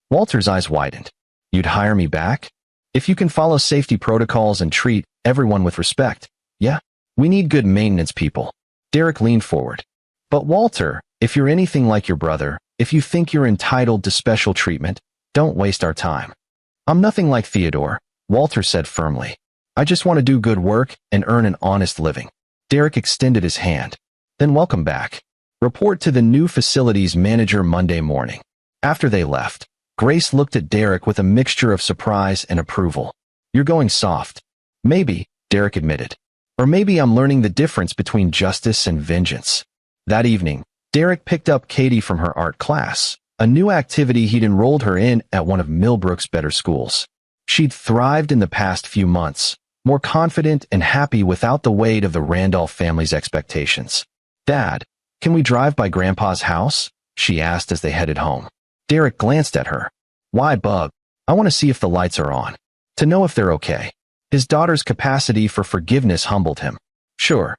S1: Walter's eyes widened. You'd hire me back? If you can follow safety protocols and treat everyone with respect. Yeah, we need good maintenance people. Derek leaned forward. But Walter, if you're anything like your brother, if you think you're entitled to special treatment, don't waste our time. I'm nothing like Theodore, Walter said firmly. I just want to do good work and earn an honest living. Derek extended his hand. Then welcome back. Report to the new facilities manager Monday morning. After they left, Grace looked at Derek with a mixture of surprise and approval. You're going soft. Maybe, Derek admitted. Or maybe I'm learning the difference between justice and vengeance. That evening, Derek picked up Katie from her art class, a new activity he'd enrolled her in at one of Millbrook's better schools. She'd thrived in the past few months, more confident and happy without the weight of the Randolph family's expectations. Dad, "Can we drive by Grandpa's house?" she asked as they headed home. Derek glanced at her. "Why, Bug? I want to see if the lights are on. To know if they're okay." His daughter's capacity for forgiveness humbled him. "Sure."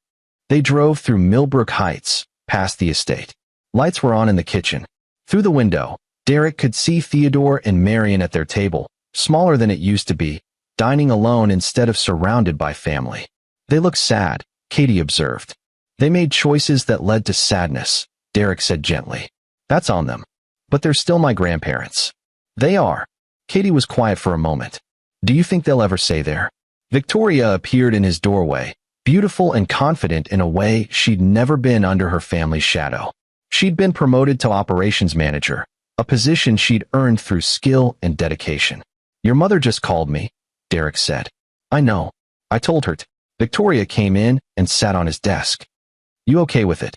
S1: They drove through Millbrook Heights, past the estate. Lights were on in the kitchen. Through the window, Derek could see Theodore and Marion at their table, smaller than it used to be, dining alone instead of surrounded by family. "They look sad," Katie observed. "They made choices that led to sadness," Derek said gently. "That's on them. But they're still my grandparents." "They are." Katie was quiet for a moment. "Do you think they'll ever say there?" Victoria appeared in his doorway, beautiful and confident in a way she'd never been under her family's shadow. She'd been promoted to operations manager, a position she'd earned through skill and dedication. "Your mother just called me," Derek said. "I know. I told her to." Victoria came in and sat on his desk. "You okay with it?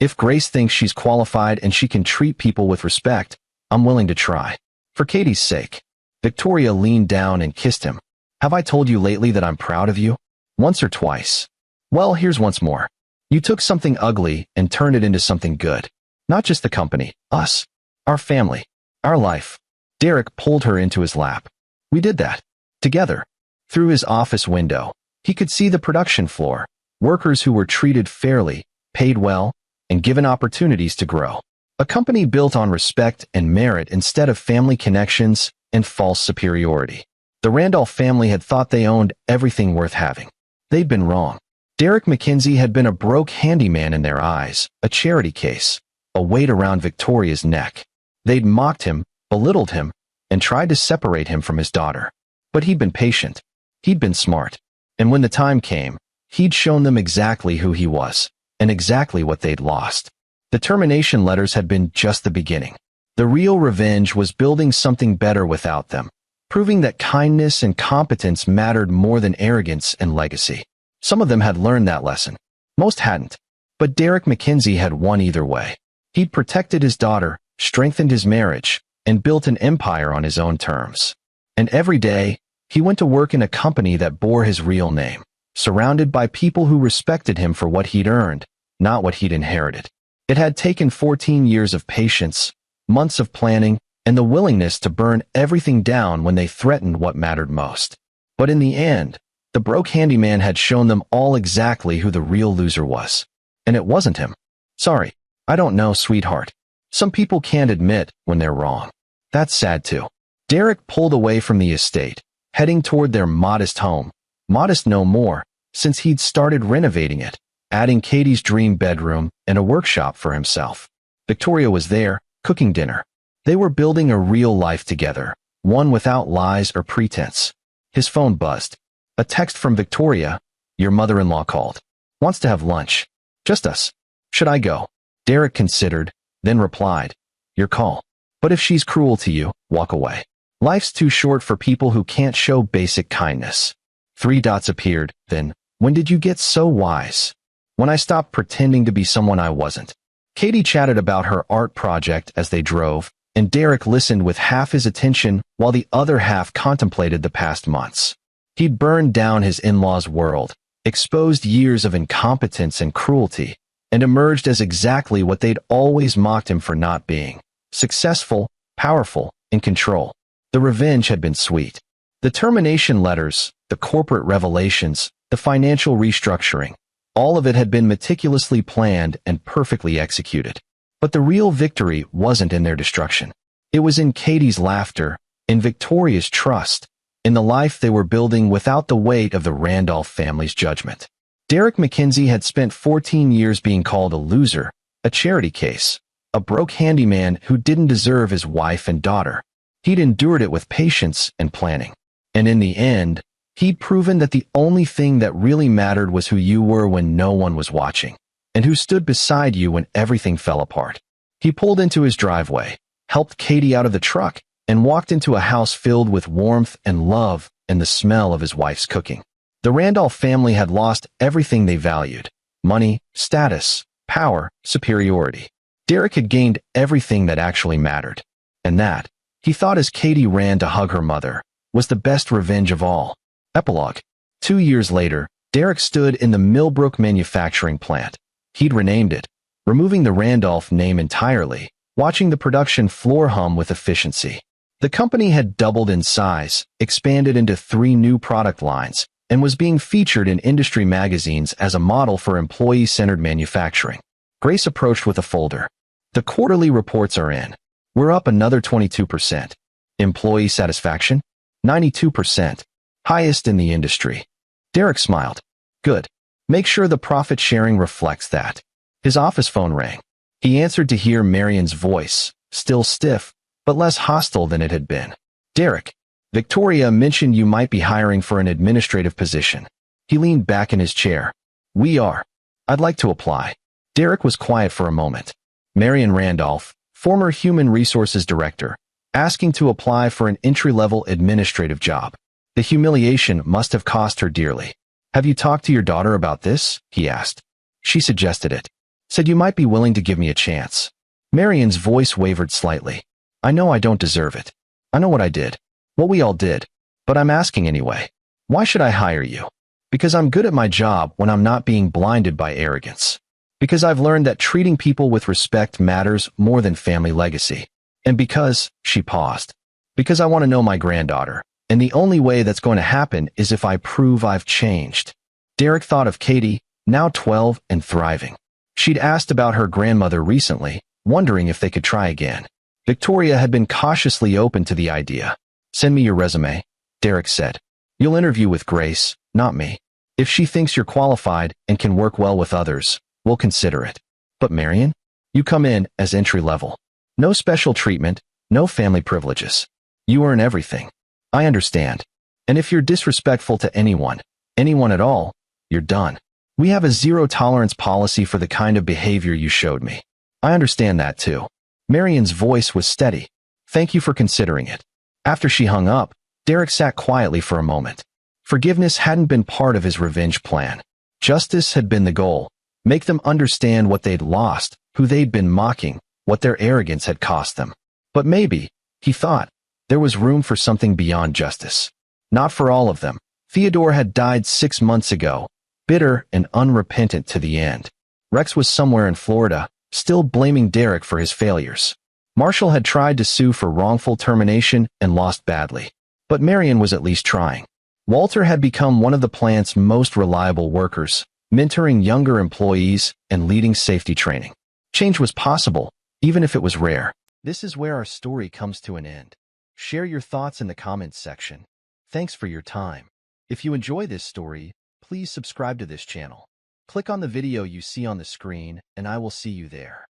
S1: If Grace thinks she's qualified and she can treat people with respect, I'm willing to try. For Katie's sake." Victoria leaned down and kissed him. "Have I told you lately that I'm proud of you?" "Once or twice." "Well, here's once more. You took something ugly and turned it into something good. Not just the company, us. Our family. Our life." Derek pulled her into his lap. "We did that. Together." Through his office window, he could see the production floor, workers who were treated fairly, paid well, and given opportunities to grow. A company built on respect and merit instead of family connections and false superiority. The Randolph family had thought they owned everything worth having. They'd been wrong. Derek McKenzie had been a broke handyman in their eyes, a charity case, a weight around Victoria's neck. They'd mocked him, belittled him, and tried to separate him from his daughter. But he'd been patient. He'd been smart. And when the time came, he'd shown them exactly who he was, and exactly what they'd lost. The termination letters had been just the beginning. The real revenge was building something better without them, proving that kindness and competence mattered more than arrogance and legacy. Some of them had learned that lesson. Most hadn't. But Derek McKenzie had won either way. He'd protected his daughter, strengthened his marriage, and built an empire on his own terms. And every day, he went to work in a company that bore his real name, surrounded by people who respected him for what he'd earned, not what he'd inherited. It had taken 14 years of patience, months of planning, and the willingness to burn everything down when they threatened what mattered most. But in the end, the broke handyman had shown them all exactly who the real loser was. And it wasn't him. "Sorry, I don't know, sweetheart. Some people can't admit when they're wrong." That's sad too. Derek pulled away from the estate, heading toward their modest home. Modest no more, since he'd started renovating it, adding Katie's dream bedroom and a workshop for himself. Victoria was there, cooking dinner. They were building a real life together, one without lies or pretense. His phone buzzed. A text from Victoria. "Your mother-in-law called. Wants to have lunch. Just us. Should I go?" Derek considered, then replied, "Your call. But if she's cruel to you, walk away. Life's too short for people who can't show basic kindness." 3 dots appeared, then, "When did you get so wise?" "When I stopped pretending to be someone I wasn't." Katie chatted about her art project as they drove, and Derek listened with half his attention while the other half contemplated the past months. He'd burned down his in-laws' world, exposed years of incompetence and cruelty, and emerged as exactly what they'd always mocked him for not being: successful, powerful, in control. The revenge had been sweet. The termination letters, the corporate revelations, the financial restructuring, all of it had been meticulously planned and perfectly executed. But the real victory wasn't in their destruction. It was in Katie's laughter, in Victoria's trust, in the life they were building without the weight of the Randolph family's judgment. Derek McKenzie had spent 14 years being called a loser, a charity case, a broke handyman who didn't deserve his wife and daughter. He'd endured it with patience and planning. And in the end, he'd proven that the only thing that really mattered was who you were when no one was watching, and who stood beside you when everything fell apart. He pulled into his driveway, helped Katie out of the truck, and walked into a house filled with warmth and love and the smell of his wife's cooking. The Randolph family had lost everything they valued: money, status, power, superiority. Derek had gained everything that actually mattered. And that, he thought as Katie ran to hug her mother, was the best revenge of all. Epilogue. 2 years later, Derek stood in the Millbrook manufacturing plant. He'd renamed it removing the Randolph name entirely, watching the production floor hum with efficiency. The company had doubled in size, expanded into 3 new product lines, and was being featured in industry magazines as a model for employee-centered manufacturing. Grace approached with a folder. The quarterly reports are in. We're up another 22%. Employee satisfaction? 92%. Highest in the industry. Derek smiled. Good. Make sure the profit sharing reflects that. His office phone rang. He answered to hear Marion's voice, still stiff, but less hostile than it had been. Derek, Victoria mentioned you might be hiring for an administrative position. He leaned back in his chair. We are. I'd like to apply. Derek was quiet for a moment. Marion Randolph, former Human Resources Director, asking to apply for an entry-level administrative job. The humiliation must have cost her dearly. Have you talked to your daughter about this? He asked. She suggested it. Said you might be willing to give me a chance. Marion's voice wavered slightly. I know I don't deserve it. I know what I did. What we all did. But I'm asking anyway. Why should I hire you? Because I'm good at my job when I'm not being blinded by arrogance. Because I've learned that treating people with respect matters more than family legacy. And because, she paused. Because I want to know my granddaughter. And the only way that's going to happen is if I prove I've changed. Derek thought of Katie, now 12 and thriving. She'd asked about her grandmother recently, wondering if they could try again. Victoria had been cautiously open to the idea. Send me your resume, Derek said. You'll interview with Grace, not me. If she thinks you're qualified and can work well with others, we'll consider it. But Marion, you come in as entry level. No special treatment, no family privileges. You earn everything. I understand. And if you're disrespectful to anyone at all, you're done. We have a zero-tolerance policy for the kind of behavior you showed me. I understand that too. Marion's voice was steady. Thank you for considering it. After she hung up, Derek sat quietly for a moment. Forgiveness hadn't been part of his revenge plan. Justice had been the goal. Make them understand what they'd lost, who they'd been mocking, what their arrogance had cost them. But maybe, he thought, there was room for something beyond justice. Not for all of them. Theodore had died 6 months ago, bitter and unrepentant to the end. Rex was somewhere in Florida, still blaming Derek for his failures. Marshall had tried to sue for wrongful termination and lost badly. But Marion was at least trying. Walter had become one of the plant's most reliable workers, mentoring younger employees and leading safety training. Change was possible, even if it was rare. This is where our story comes to an end. Share your thoughts in the comments section. Thanks for your time. If you enjoy this story, please subscribe to this channel. Click on the video you see on the screen, and I will see you there.